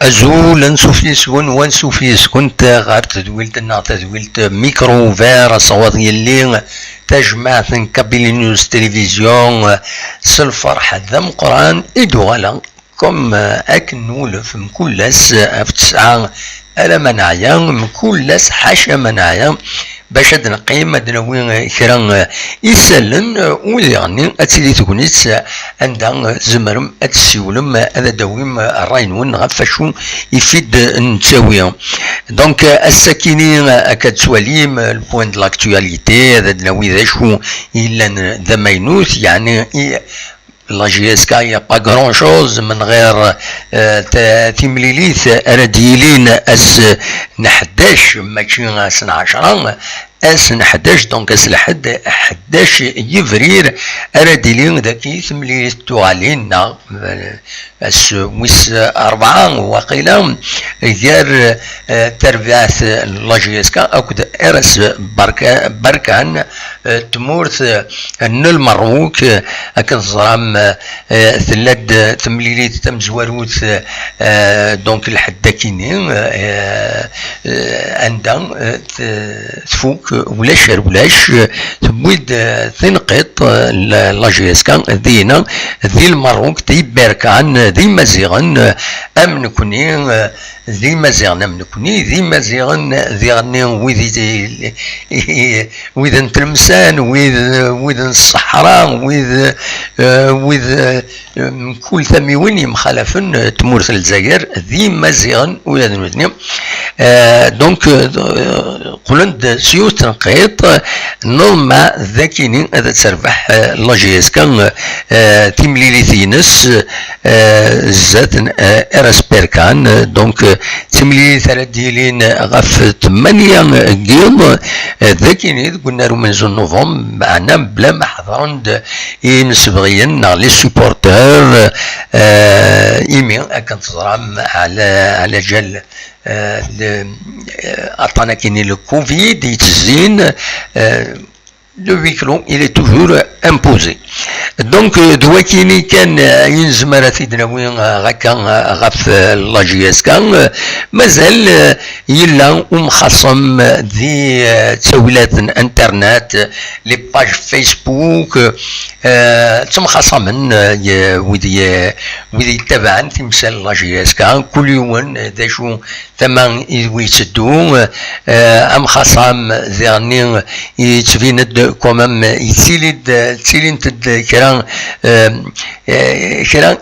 أزول نسوفيسكن ونسوفيسكن غير تدويلتنا تدويلت ميكرو فير صوت يلي تجمع كابيل نيوز تلفزيون سالفرحة ذم قران إدوالا كم أكنول في مكلس أفتسعى ألا منايا مكلس حاشا منايا باش هاد نقيم هاد نوي كرا يسلن ويعني اتسيدي تكونيت عندها زمرم اتسيولم هذا داويم الراينون غفاشو يفيد نتساويها دونك الساكنين كتسواليم البوان دو لاكتواليتي هذا نوي ذا شو الا ذا ماينوث يعني لا جي اس كا يا با غران شوز من غير تيمليليث رديلين اس نحداش ماشي سنة 10 اس نحداش دونك اس لحد 11 يفرير رديلين ذاكي تمليليث توالين اس ويس 4 وقيلا غير تربيعث لا جي اس كا اكد ارس بركان تمورث ان المروك اكن صرام ثلاد تمليليت تمزواروت دونك الحداكيني عندها تفوك ولاش تبويد تنقط لا جي اس كا دينا ذي المروك تيباركان ذي مزيغن ام نكوني ذي مزيغن ام نكوني ذي مزيغن ذي غني وذ نتلمسان وذ الصحراء وذ كل ثميوني مخالفن تمورث الجزائر ذي مزيغن وذ نوذني دونك قلند سيوت تنقيط نورما ذاكيني هذا تسربح لا جي اس كان تيمليلي ثينس زات ارس بيركان دونك تيمليلي ثلاث ديالين غف 8 جيم ذاكيني قلنا من زون نوفمبر معنا بلا ما حضرن ينسبغيين لي سوبورتور ايمي كانت تزرم على جال عطانا كاين لو كوفيد يتزين le huis clos, il est toujours imposé. Donc, دوكيني كان ينزمر ثيدنا وين غاكا غاف لا جي اس كان مازال يلا ومخصم ذي تسويلات انترنت لي باج فيسبوك تمخصمن ويدي تبعا تمثال لا جي اس كان كل يوم ذا شو ثمان يتدو ام خصام ذي يتفيند كومام يتسيلد كران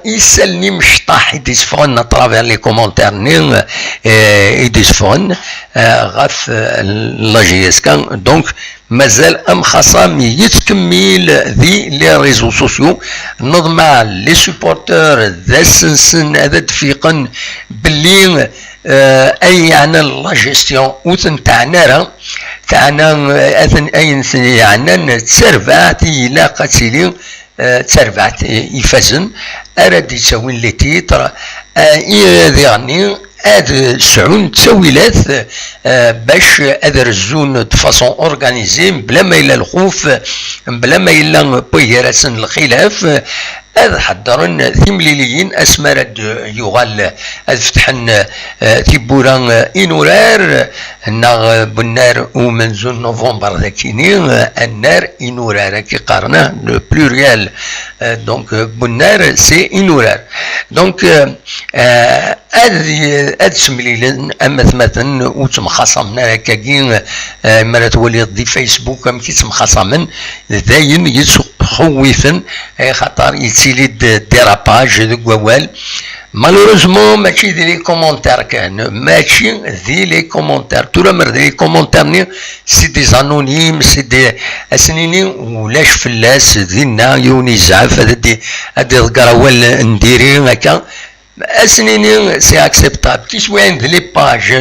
يسالني مشطاح يديسفون اترافير لي كومونتير نين يديسفون غاف لا جي اس كان دونك مازال ام خصام يتكمل ذي لي ريزو سوسيو نضمع لي سوبورتور ذا سنسن هذا تفيقن باللي اي يعني لا جيستيون وثن تاعنا اثن اين يعني تسربعت الى قتيلين تسربعت يفزن اراد يسوي لي تيتر يعني هاد سعون تسويلات باش ادرزون دفاسون اورغانيزي بلا ما الى الخوف بلا ما الى بيراسن الخلاف هذا حضرن ثمليليين اسمرد يغال فتحن تيبوران انورار النار بالنار ومن زون نوفمبر ذاكيني النار انورار كي قارناه لو بلوريال دونك بالنار سي انورار دونك هاد سمليلين اما ثمثن وتمخاصمنا هكاكين مرات تولي دي فيسبوك ام كي تمخاصمن داين يتخوفن خاطر يتسيلي ديراباج ذوك ووال مالوروزمون ماشي ذي لي كومونتير كان ماشي ذي لي كومونتير طول عمر ذي لي كومونتير سي دي زانونيم سي دي اسنيني ولاش فلاس ذينا يوني زعف هادي القراوال نديري هكا اسنيني سي اكسبتابل كي شويه ذي لي باج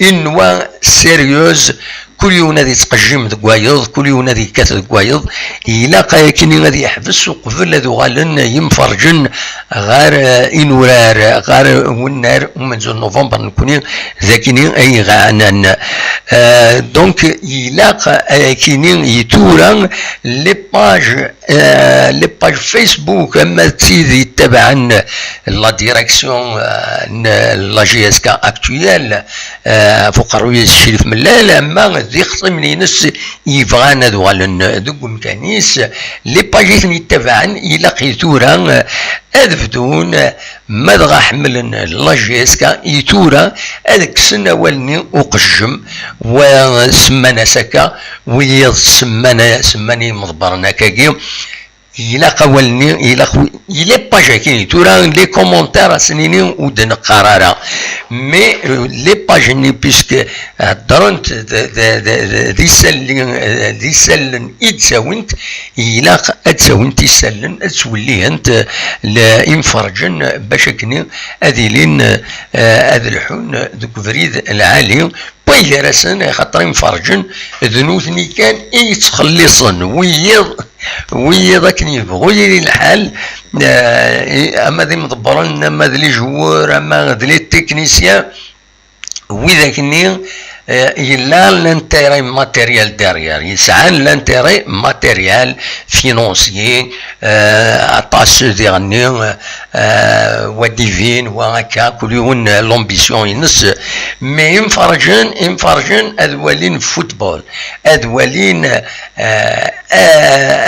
اون نوا سيريوز كل يوم غادي يتقجم ذك وايض، كل يوم غادي يكات ذك وايض، إلا كيني غادي يحبس وقبل هادو غالن يمفرجن غير إنورار غير ونار ومنزل نوفمبر نكوني ذاكيني أي غانان. دونك إلا كيني يتورا لي باج فيسبوك اما تيدي تبعا لا ديريكسيون لا جي اس كا اكتويال فوق الرئيس الشريف ملال، اما ذي خصم ناس يبغانا دوالن دوك مكانيس لي باجيت تبعا الى قيتورا ادفدون ما دغا حملن لا جي اس كا يتورا هذاك السنه والني وقجم وسمانا سكا ويض سماني مضبرنا كاكي إلا قولني إلا باجا كاين تورا لي كومونتير سنيني ودن قرارا مي لي باجني بيسك هضرنت دي سلن إتساونت إلا أتساونت يسلن أتولي أنت لإنفرجن باش كني أذيلين أذلحون ذوك فريد العالي وإلا راسن خاطر ينفرجن ذنوثني كان يتخلصن ويض كن يبغوا يلي الحال اما ذي مضبرن اما ذي جوار اما ذي تكنيسيان وإذا كني إلا لانتيري ماتيريال دارير يسعان لانتيري ماتيريال فينونسيي أطاس ديغني وديفين وهكا كل يوم لومبيسيون ينس مي ينفرجن أذوالين فوتبول أذوالين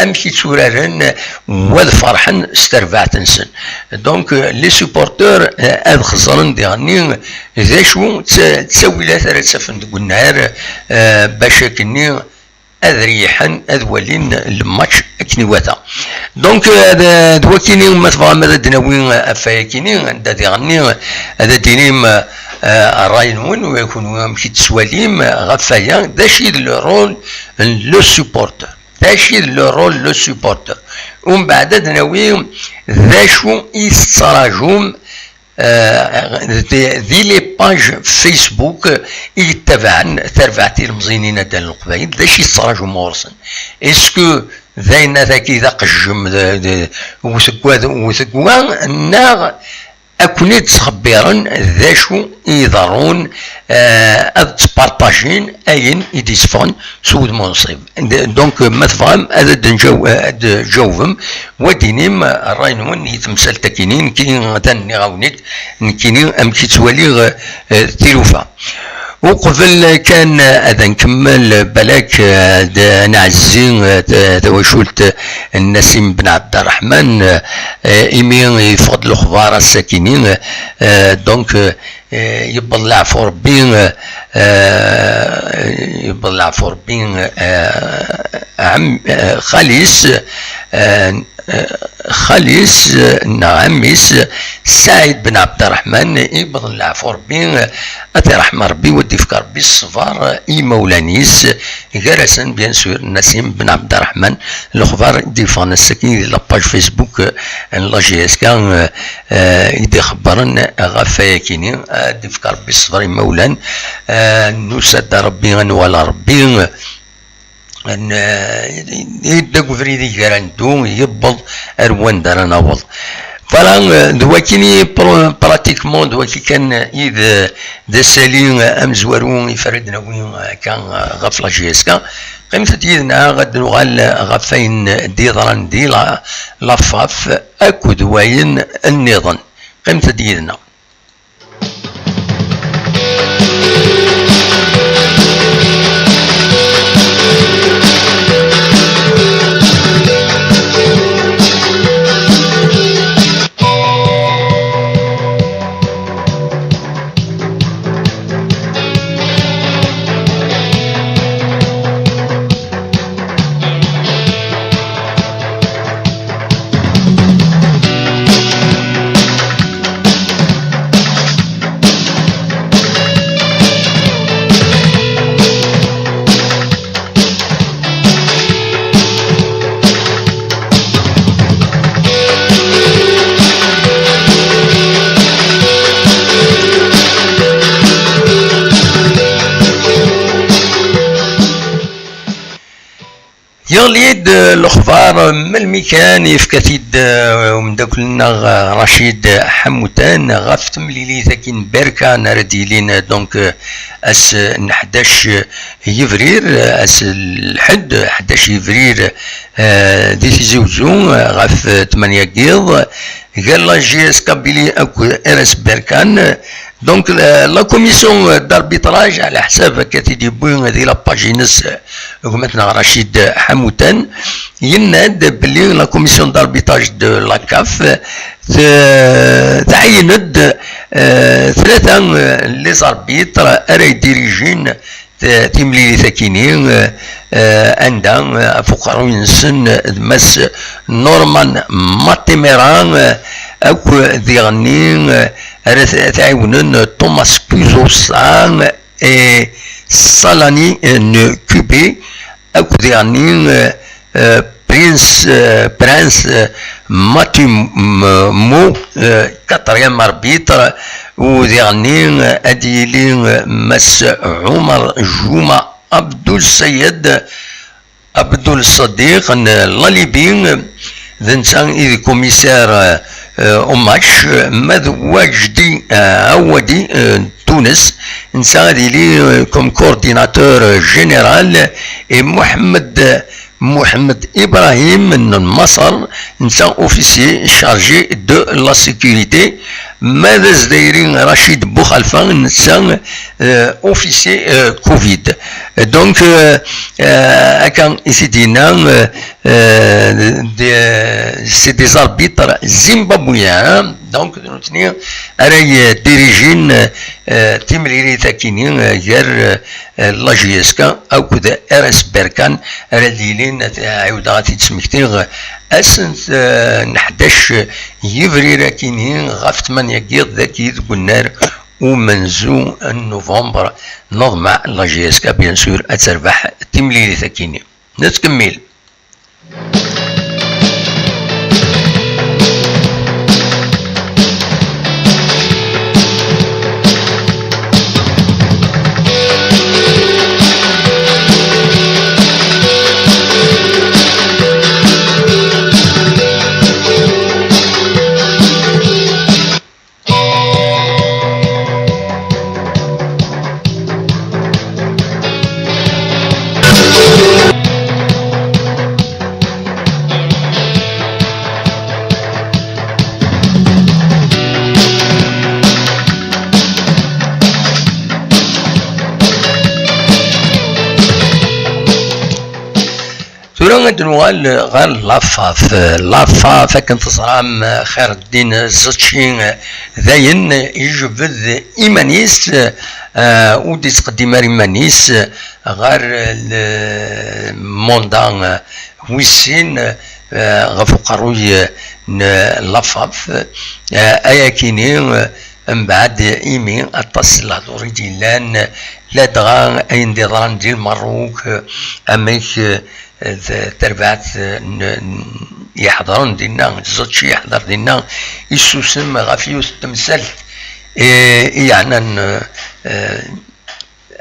أمشي تورارن والفرحن استرفعت نسن دونك لي سوبورتور أذ خسرن ديغني ذا شو تسوي لا ثلاثة فندق النهار باش كني أذريحا أذولين الماتش كني واتا دونك دوا كيني ما تبغى ماذا دناوين أفايا كيني عند ديغني هذا دينيم الراينون ويكونوا مشي تسواليم غفايا داشي لو رول لو سوبورتر داشي لو رول لو سوبورتر ومن بعد دناوين ذا شو يستراجوم ذي لي باج فيسبوك يتبعن ترفعتي المزينين ديال القبايل داش يتصراجو مورسن اسكو ذاين ذاك اذا قجم وثقوا ناغ اكوني تخبرن ذا شو يضرون تبارطاجين اين يديسفون سود منصب دونك ما تفهم هذا جوفم ودينيم الراينون يتمثل تكينين كي غادي غاونيك كيني امشي توالي تيلوفا وقبل كان هذا نكمل بلاك نعزي تواشلت النسيم بن عبد الرحمن إيمين يفقد الأخبار الساكنين دونك يبلع في ربي عم خالص نعميس سعيد بن عبد الرحمن ابن العفور بين أتي رحمة ربي ودي فكر ربي الصفار اي مولانيس جرسا بيان سور نسيم بن عبد الرحمن الاخبار دي فان السكين لاباج فيسبوك لا جي اس كان يدي خبرن غفايا كيني دي فكر ربي الصفار مولان نسد ربي ولا ربي ان يدق فريدي جراندو يبض اروان دار نابض فلا دواكيني براتيكمون دواكي كان اذا دسالين امزورون يفردنا وين كان غفله جيسكا قيمت ديالنا غد نغال غفين ديضران دي لافاف اكو دواين النظام قيمت ديالنا اليد الاخبار من المكان يفكتيد ومداكلنا رشيد حموتان غاف تمليلي ذاكين بركة نرديلين دونك اس 11 يفرير اس الحد 11 يفرير دي تيزوزو غاف 8 قيض قال لا جي اس كابيلي اكو ارس بركان دونك لا كوميسيون داربيتراج على حساب كاتيدي بوين هذه لاباجينس حكومتنا رشيد حموتان يناد بلي لا كوميسيون داربيتراج دو لا كاف تعيند ثلاثه لي زاربيتر راي ديريجين تيملي ثاكينين عندها فقراء ينسن مس نورمان ماتيميران اكو ديغنين تعاونن توماس كوزوسان اي سالاني كوبي اكو ديغنين برنس ماتيو مو كاتريام اربيتر وديغنين اديلين مس عمر جوما عبد السيد عبد الصديق الليبي ذنسان إذ كوميسار أماش ماذ واجدي عودي تونس نسان لي كوم كورديناتور جينيرال محمد إبراهيم من مصر نسان أوفيسي شارجي دو لا سيكوريتي ماذا زدايرين رشيد بوخلفة نسان أوفيسي كوفيد دونك كان يسيدينا سي دي زاربيتر زيمبابويان دونك نوتني راي ديريجين تيمريري تاكينين غير لا جي اس كا او كذا ار اس بركان راديلين عاود غادي تسمكتي اسنت 11 يفرير كاينين غاف 8 كيض ذاكي النار ومنزو نوفمبر نضمع لا جي اس كا بيان سور تربح تيمليري تاكيني نتكمل. نوال غير لافاف كنت تصرام خير الدين الزتشي ذاين يجبد إيمانيس ودي تقدم إيمانيس غير الموندان ويسين غفقروي لافاف أياكيني من بعد إيمي أتصل هذوري ديلان لا دغا أين ديران ديال المروك أميك تربعت يحضرون دينا زوجي يحضر دينا يسوسم غافيوس التمثال يعني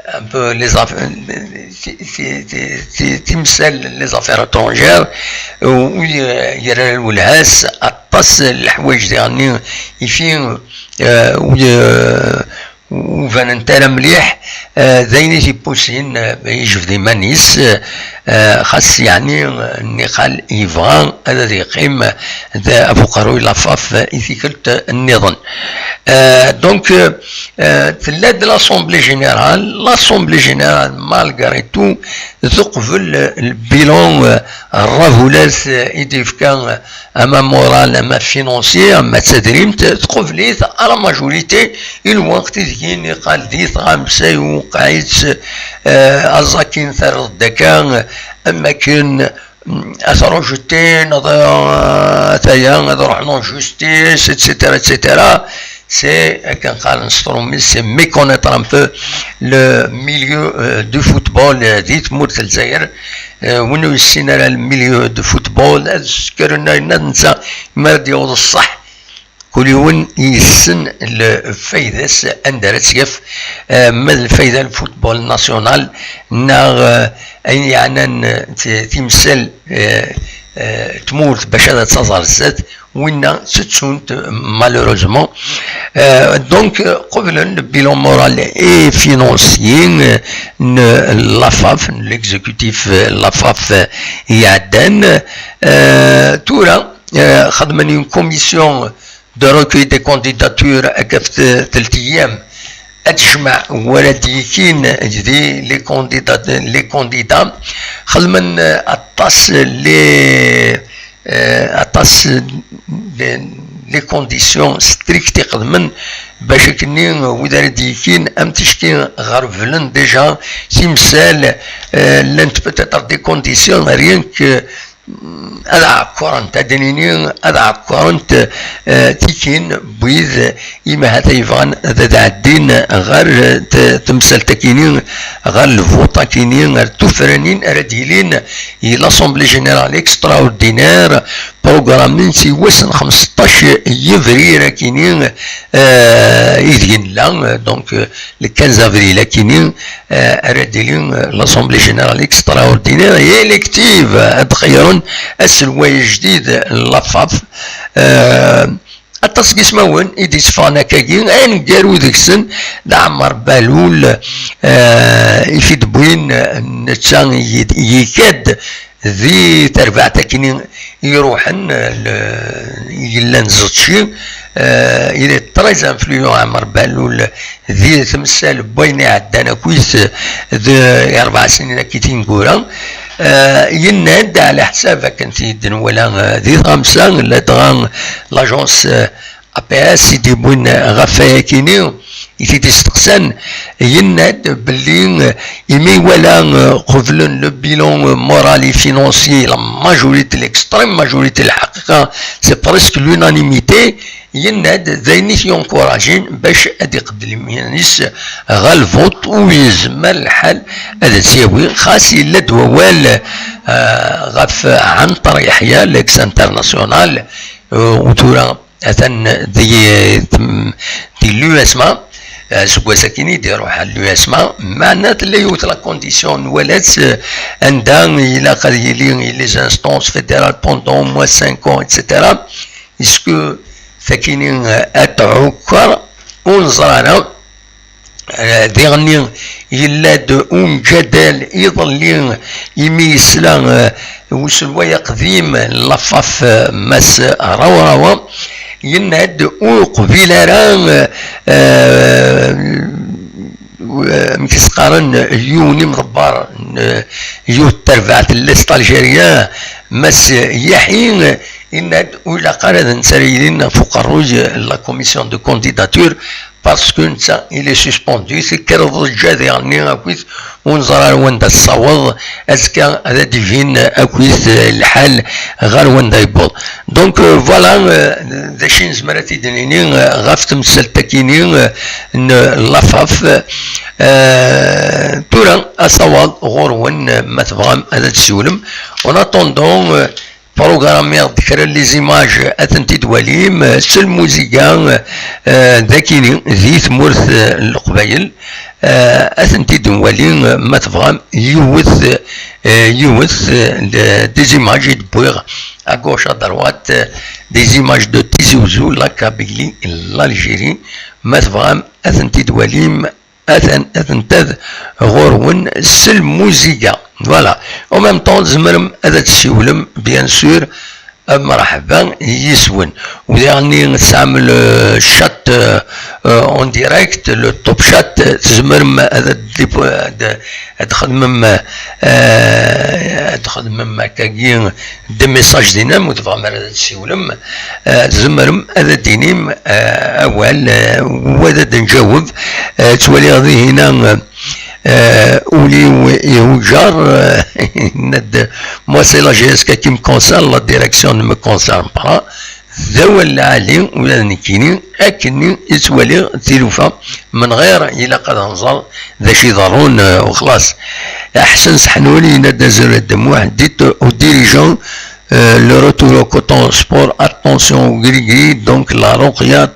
un peu les affaires تمثال لي زافير اترونجير ويرى الولهاس اطاس الحوايج ديالني يفين وفان انترا مليح ذاين تيبوسين يجبد مانيس خاص يعني النقال يفغان هذا يقيم ذا فقراء لافاف يثيكلت النظام دونك تلاد لاسومبلي جينيرال مالغري تو تقبل البيلون الرافولات يديف كان اما مورال اما فينونسي اما تدريم تقبليت على ماجوريتي الوقت ذيك قال ديت غامساي وقايت ازاكين ثار الدكان اما كان اثرو جوتين ثايا نروح نون جوستيس اتسيتيرا اتسيتيرا c'est qu'un c'est méconnaître un peu le milieu du football dit موت الجزائر ونو السيناريو الميليو دو فوتبول كرنا ننسى ما ديال الصح كل يوم يسن الفايدة أندرس يف من الفايدة الفوتبول ناسيونال نا يعني تمثل تمورت باش هذا تصدر الزاد وين ستسونت مالوروزمون دونك قبل البيلون مورال اي فينونسيين لافاف ليكزيكوتيف لافاف يعدان تورا خدمني اون كوميسيون دو روكوي دي كونديداتور هكا في 3 ايام تجمع ولديكين دي لي كونديدا خدمن اطاس لي كونديسيون ستريكت يخدمن باش كني ولديكين ام تشكي غرفلن ديجا سيمسال لانت بتاتر دي كونديسيون ريان ك أدعى كورنت أدنيني أدعى كورنت تيكين بويذ إما هذا يفغن هذا الدين غير تمثل تكينين غير الفوطا كينين غير توفرنين أرديلين لاسومبلي جينيرال إكسترا أوردينير بروغرامين سيوسن 15 يفرير كينين إذين لا دونك ل 15 أفريل كينين أرديلين لاسومبلي جينيرال إكسترا أوردينير إليكتيف أتخيرون السلوى جديد لافاف التصق اسمون إديس فانا كاكين أين قارو ذكسن دعمر بالول يفيد بوين نتسان يكاد ذي تربع تاكينين يروحن يلان زوتشي إلى تريز انفلويون عمر بالول ذي تمثال بويني عدانا كويس ذي 4 سنين كيتين كورا يناد على حسابك انت يدن ولا ذي 5 لا تغان لاجونس APS يدي بوين غفايا كينيو يفيد يستقسان يناد باللي يمي ولا قفلن لو بيلون مورالي فينونسي لا ماجوريتي ليكستريم ماجوريتي الحقيقه سي بريسك لونانيميتي يناد ذينيش ينكوراجين باش ادي قد الميانيس غالفوت ويزمر الحال هذا تساوي خاص الا دوال غف عنتر يحيى ليكس انترناسيونال وتورا اثن دي لو اسما سكوا ساكيني يديروا حال لو اسما معنات اللي يوت لا كونديسيون ولات عندها الى قد يلي لي انستونس فيدرال بوندون موا 5 ans اكسيتيرا اسكو ثاكينين اتعكر ونزرانا ديغني يلاد جدال يظل يميسلا وسلوى قديم لفاف مس روراوا ينهد وقبيل راه مكسقارن يوني مضبار يو ترفعت الاستالجيريا مس يحين ينهد ولا قارد نسريين فوق الروج لا كوميسيون دو كونديداتور باسكو نتا إلي سسبوندي سكرض الجادي يعني أكويس ونزرار وندا الصوض أزكا هذا ديفين أكويس الحال غير وندا يبوض دونك فوالا داشين زمراتي دنيني غاف تمثل تاكيني لافاف تورا الصوض غورون ما تبغى هذا تسولم اون اتوندون بروغرامير ذكر لي زيماج اثنتي دواليم سل موزيكا ذاكيني ذي ثمورث القبايل اثنتي دواليم ما تبغى يوث دي زيماج يدبوغ à gauche à droite des images de Tizi Ouzou, la Kabylie, l'Algérie ما تبغى اثنتي دواليم أثنتذ غورون سل موزيكا فوالا او ميم طون زمرم هذا تسيولم بيان سور مرحبا يسون وديرني نستعمل الشات اون ديريكت لو توب شات تزمرم هذا تخدم كاين دي ميساج دينا متفهم هذا تسيولم تزمرم هذا دينيم اول وهذا نجاوب تولي هذه هنا Ouli Youjar, moi c'est la GSK qui me concerne, la direction ne me concerne pas. ذو العالي ولا نكيني أكني يتولي تلوفا من غير إلا قد نظر ذا شي ضرون وخلاص أحسن سحنولي ندازر الدموع ديت وديريجون le retour au coton sport, attention au gris-gris, donc la Rokhia,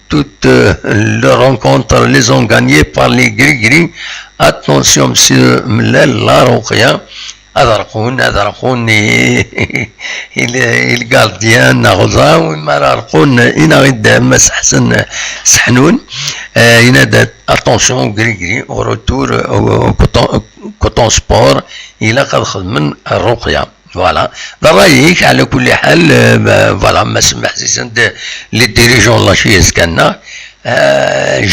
toutes les rencontres les ont gagnées par les gris-gris. Attention monsieur Mlal, la Rokhia, هذا الجارديان غزا وما رقون إنا غد مس حسن سحنون ينادى اتونسيون غري او روتور كوتون سبور الى قد خدم الرقيه فوالا رايك على كل حال فوالا ما سمح لي ديريجون لاشي سكاننا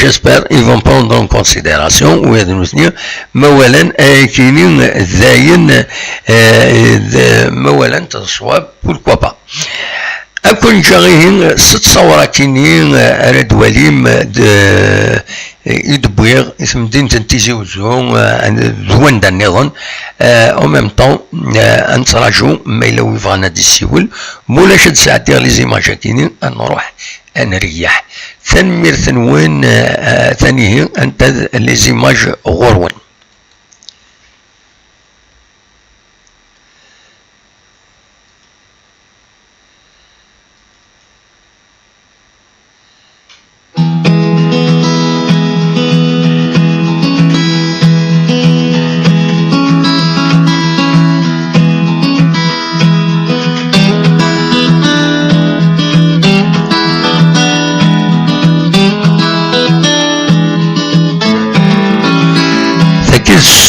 j'espère ils vont prendre en considération مولا كاينين زاين مولا تصواب pourquoi pas أكون جاغيهن ست صورة كاينين راد وليم يدبويغ اسم مدينة تيزي وزون زوان دا النظام او ميم طون نتراجو ما إلا ويفغانا دي السيول مولاش هاد ساعتي لي زيماج كاينين نروح نريح ثنمير ثنوين ثانيه انت لي زيماج غورون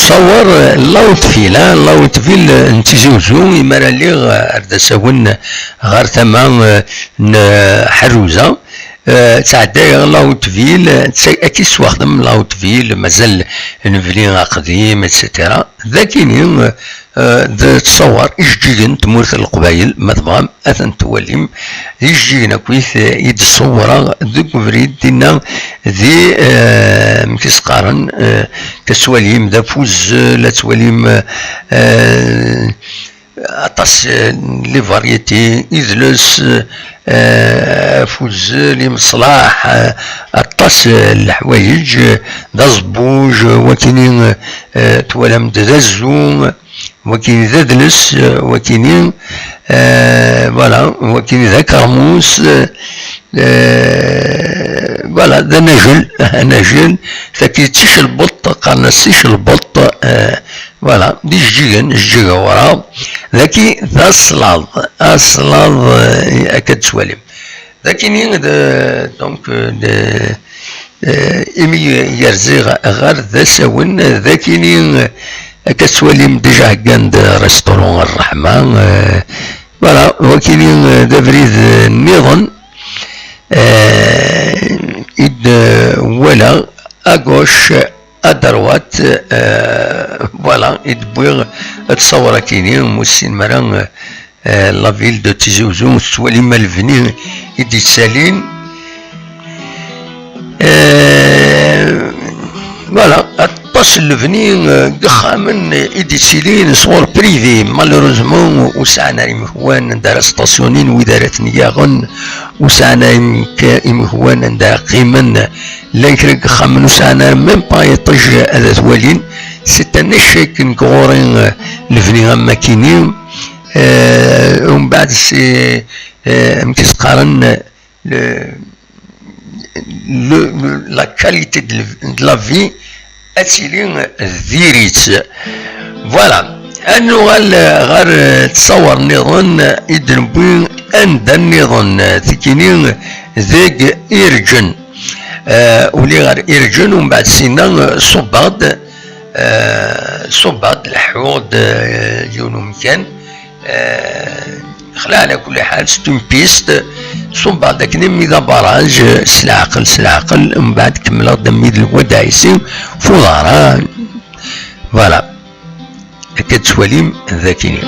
صور لاوتفيل نتيزوزو يمرا لي غاردا ساون غار ثما حروزه تعدى لاوتفيل اكيد سواخدم لاوتفيل مازال نفلي قديم اتسيتيرا ذاكيني تصور إجيجن تمورث القبايل مذبغم أثن تواليم إجيجن كويث يد الصورة ذوك فريد دينا ذي مكسقارن كسواليم ذا فوز لا تواليم أطاس لي فاريتي إذلس فوز لي مصلاح أطاس الحوايج ذا زبوج وكينين توالم ذا الزوم وكاين ذا دلس وكاينين فوالا وكاين ذا كرموس فوالا ذا نجل فكي تيش البط قالنا سيش البط فوالا دي الجيجا ورا ذاكي ذا الصلاض اكاد سوالم ذاكينين دونك إمي يرزي غار ذا ساون ذاكينين كتسواليم ديجا عند ريستورون الرحمة فوالا وكاينين دا بريد النظام إد ولا أغوش أدروات فوالا إد بويغ تصور كاينين موسين مران لا فيل دو تيزوزو سواليم الفني إد يتسالين فوالا طاس الفني قخا من إديسيلين صور بريفي مالوروزمون وسعنا إمهوان دار ستاسيونين ودارت نياغن وسعنا إمهوان دا قيمن لكن قخا من وسعنا ميم با يطج هذا ثوالين ستانا شيك نكغورين الفني غما كينين ومن بعد سي مكيس قارن لا كاليتي دو لا في أتيلين ذيريت فوالا أنو غار تصور نظن إدنبوين أند النظن ثكينين ذيك إيرجن ولي غار إيرجن ومن بعد سينا صباد الحوض ديونو مكان خلا على كل حال ستون بيست صوب هذاك ميغا باراج سلعقل من بعد كمل دميد الودايسي فوضارا فوالا هكا تسواليم ذاكيني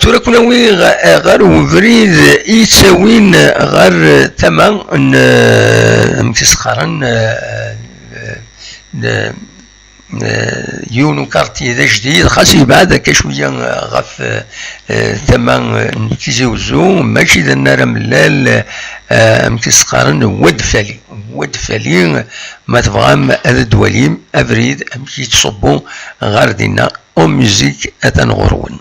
تورا كناوي غير وبريد يتساوين غير ثمن مكسقرن يونو كارتي ذا جديد خاص يبعد هكا شويه غف ثمن كيزوزو ماشي ذا النار ملال مكسقرن ود فالي ما تبغام هذا دواليم ابريد امشي تصبو غير دينا او ميوزيك اتنغرون.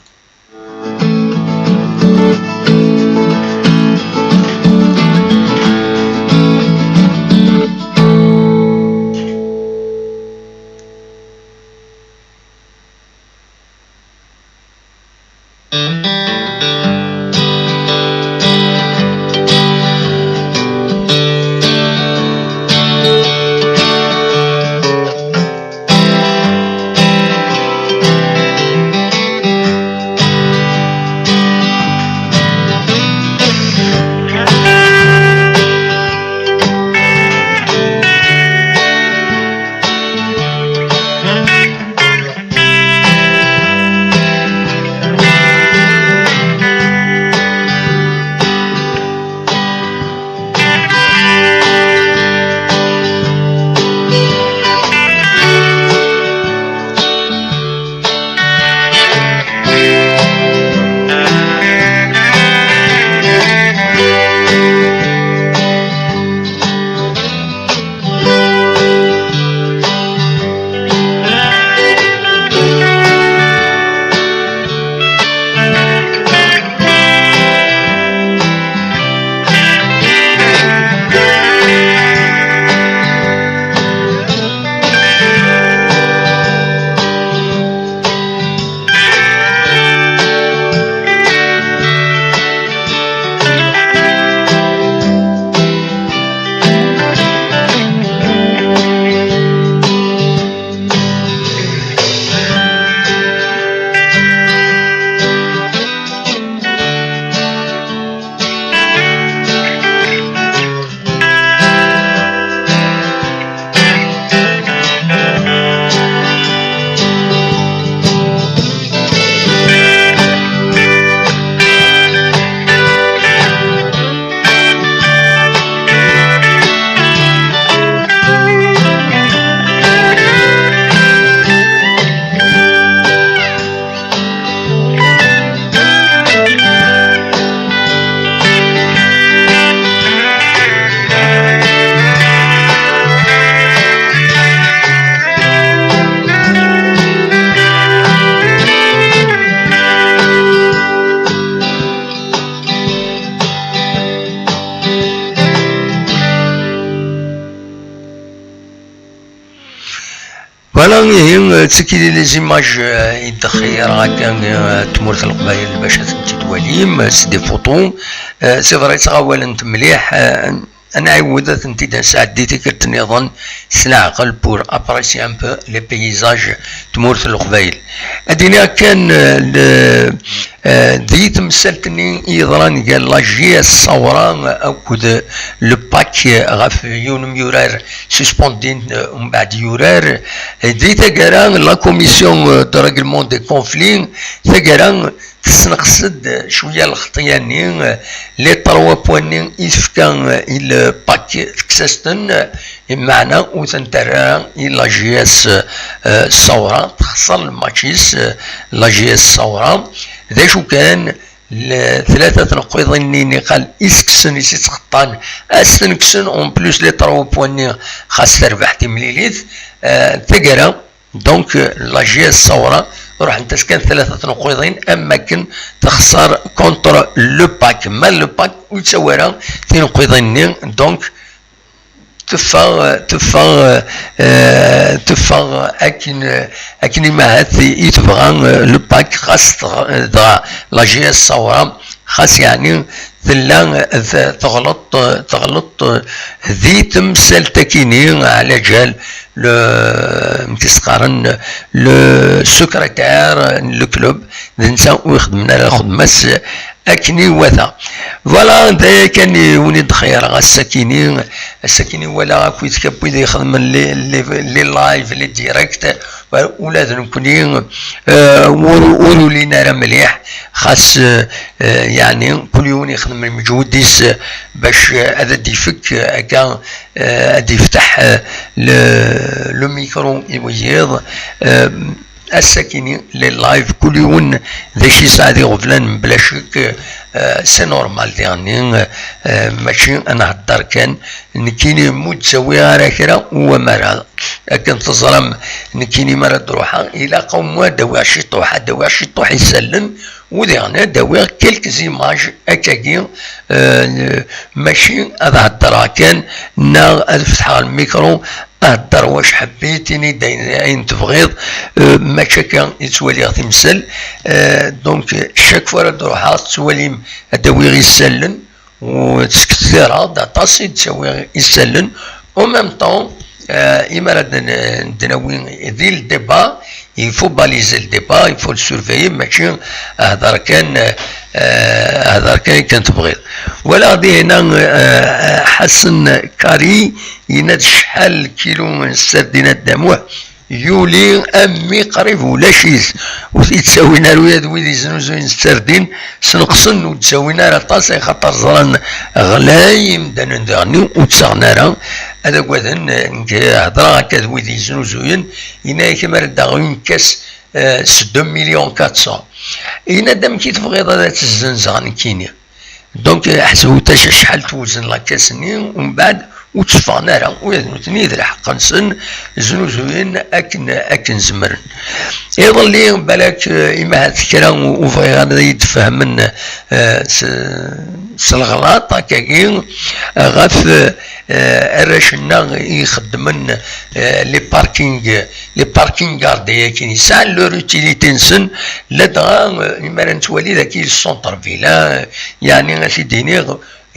Voilà, تسكي لي زيماج يدخير هكا تمورت القبايل باش تتواليم سي دي فوطو سي فري تغاولنت مليح. انا عاودت انت ساعديتي كنت نظن سنعقل بور ابريسي ان بو لي بيزاج تمورت القبايل. ادينا كان ديت مسالتني يضران قال لا جي الصوران اكود لو باك غاف يون ميورار سسبوندين ومن بعد يورار ديتا كاران لا كوميسيون دو ريغلمون دي كونفلين تاكاران تسنقصد شويه الخطيانين لي 3 بوانين يفكان الى باك تكسستن بمعنى وتنترى لا جي اس الصورة تخسر الماتشيس لا جي اس الصورة ذا شو كان ثلاثة نقيض اللي قال إسكسن يسيتخطان أستنكسن أون بلوس لي 3 بوانين خاص تربح تمليليت تقرا دونك لا جي اس الصورة روح انت كان 3 نقيضين اما كن تخسر كونتر لو باك ما لو باك ويتساوى 2 نقيضين دونك تفا اكن ما هاتي يتبغى لو باك خاص لا جي اس الصورة خاص يعني تغلط ذي تمثال تكيني على جال تقارن لو سكرتير لو كلوب نسى ويخدمنا على الخدمة أكني وذا فوالا دا كان ونيد خير الساكيني ولا كويت كابوي دا يخدم لي لايف لي ديريكت ولاد نكوني ولو لينا راه مليح خاص يعني كل يوم يخدم المجهوديس باش هذا ديفك هكا هادي يفتح لو ميكرو يويض الساكنين لي لايف كل يوم ذا شي ساعه غفلان بلا شك سي نورمال يعني ماشي انا هدر كان نكيني متسوي على كرا ومرا لكن تظلم نكيني مرا تروحها الى قوم دوا شي طوح يسلم ودينا دوا كلك زيماج اكاكي ماشي هذا هدر كان نا فتح الميكرو اهدر واش حبيتيني داين تبغيض ماشي كان يتولي تمثل دونك شاك فوا تروح تولي هداوي يسلن وتسكتيرها داطاسي تسوي يسلن او ميم طون إما ندناوي ذي الديبا يفو باليزي الديبا يفو السورفي ماشي هدر كان كان تبغيض ولا غادي هنا حسن كاري يناد شحال كيلو من السردينات داموه يولي امي قريب ولا شيز ويتساوينا الولاد ويدي زنوزوين السردين سنقصن وتساوينا راه طاسي خاطر زران غلايم دانو وتسغنا راه هذا كوادن هضره هكا ويدي زنوزوين هنا كما داغين كاس 2 مليون 400 هنا دام كي تبغيض هذا تزنزغن كينيا دونك حسبوا تا شحال توزن لاكاسني ومن بعد وتصفغنا راه ويدنوتني ذا الحق نسن زنوزوين اكن زمرن يظل لي بالك إما هاد الكلام وفغي غادا يتفهمن سالغلاط هكاكي غاف الراشنا يخدمن لي باركينغ غاردي كاين يسعى لور اوتيليتي نسن لدغا إما نتولي ذاك السونتر فيلا يعني غاسيديني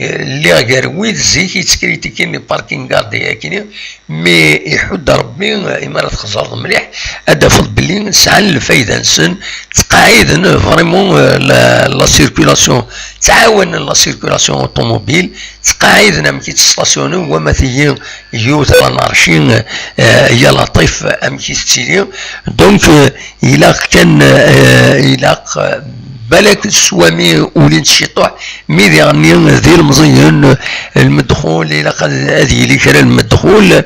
اللي غير ويد زيك يتكريتيكين لي باركينغ غاردي كاين مي يحد ربي إما تخزر مليح هذا فضل بلي نسعى الفايده نسن تقاعد فريمون لا سيركولاسيون تعاون لا سيركولاسيون اوتوموبيل تقاعدنا مكي تستاسيونو ومثيين يوت لانارشين يا لطيف ام كي ستيلي دونك الى كان الى بالك السوامي وليد الشيطوح مي يعني ذي المزيان المدخول الى هذه اللي كان المدخول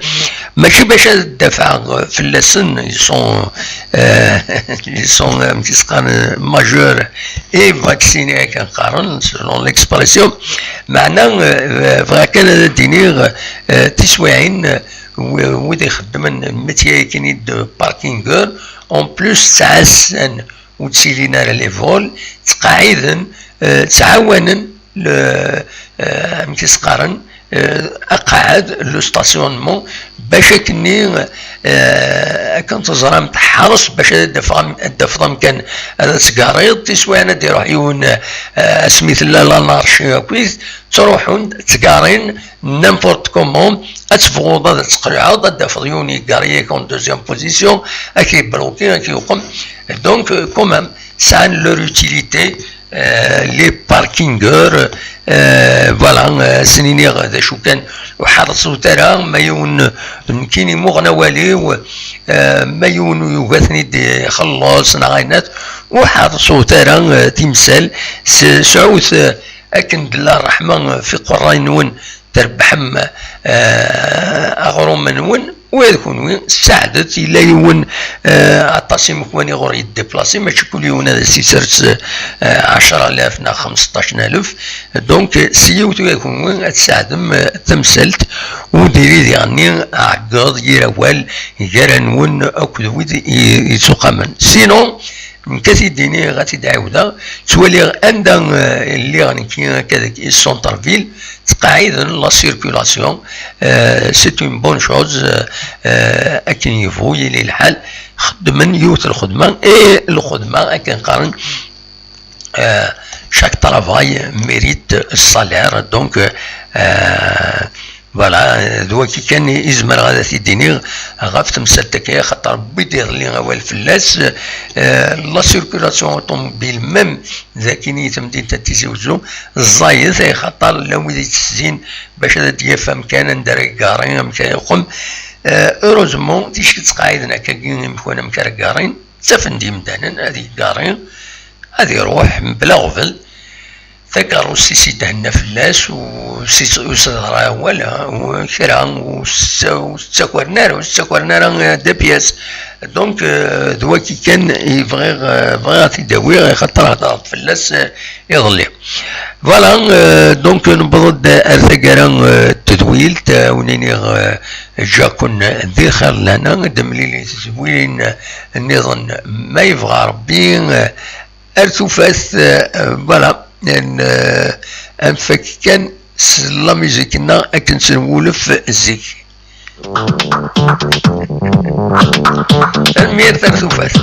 ماشي باش تدافع في اللسن يسون كيسقان ماجور اي فاكسيني كنقارن سولون ليكسبرسيون معناه فكان دينيغ تسويعين ودي يخدمن ميتيي كايني دو باركينغور اون بلوس تعسن وتسيلينا لي فول تقاعدا تعاونا كيسقارن اقعد لو ستاسيونمون باش كني كنتزرا متحرص باش دفضم كان هذا تقاريض تسوى انا دير عيون سميت لا نارشي كويس تروحون تقارين نيمبورت كومون اتفغوض تقرعض دافضيوني كاريي كون دوزيام بوزيسيون اكي بروكي اكي يقوم دونك كومام سان لور اوتيليتي لي باركينغور فوالا سنيني غادا شو كان وحرصوا ترى ما يون كيني مغنى والي ما يون يوغثني دي خلص نغاينات وحرصوا ترى تمثال سعوث اكن الله الرحمن في قراي نون تربحم اغروم نون ويكون وين ساعدت الى يون عطاسي مكواني غور يديبلاسي ماشي كل يوم هذا سيسرت 10000 نا 15000 دونك سيوتو يكون وين تساعدم تمثلت وديري يعني عقاد يروال يرنون اكد ويد يتقامن سينو كاسي ديني غاتي تعاودا تولي عندها اللي غنكي كذاك السونتر فيل تقاعد لا سيركولاسيون سي اون بون شوز اكن يفوي لي الحال خدمن يوت الخدمه اي الخدمه كنقارن شاك طرافاي ميريت الصالير دونك فوالا دواكي كان يزمر غادا تيديني غاف تمثلتك يا خاطر ربي دير لي غوال فلاس لا سيركولاسيون اوتوموبيل ميم ذاك نيتم دي تتزوجو الزايد يا خاطر لو يدي تسزين باش هذا ديافا مكان ندير كارين مكان يقوم اوروزمون تيش تقايدنا كاين مكان مكاركارين تفندي مدانا هذه كارين هذه يروح بلا غفل تكروسي سيدهنا فلاس وصدرا ولا وكرا وستكورنا دي بياس دونك دواكي كان يبغي تداوي خاطر هضر فلاس يظلي فوالا دونك نبض ارثقرا التدويل تاونيني جا كنا ذي خير لنا دمليلي زوين النظام ما يبغى ربي ارتفاث فوالا انفك كان لا ميوزيكنا اكن سنولف الزيك المير ترتفاث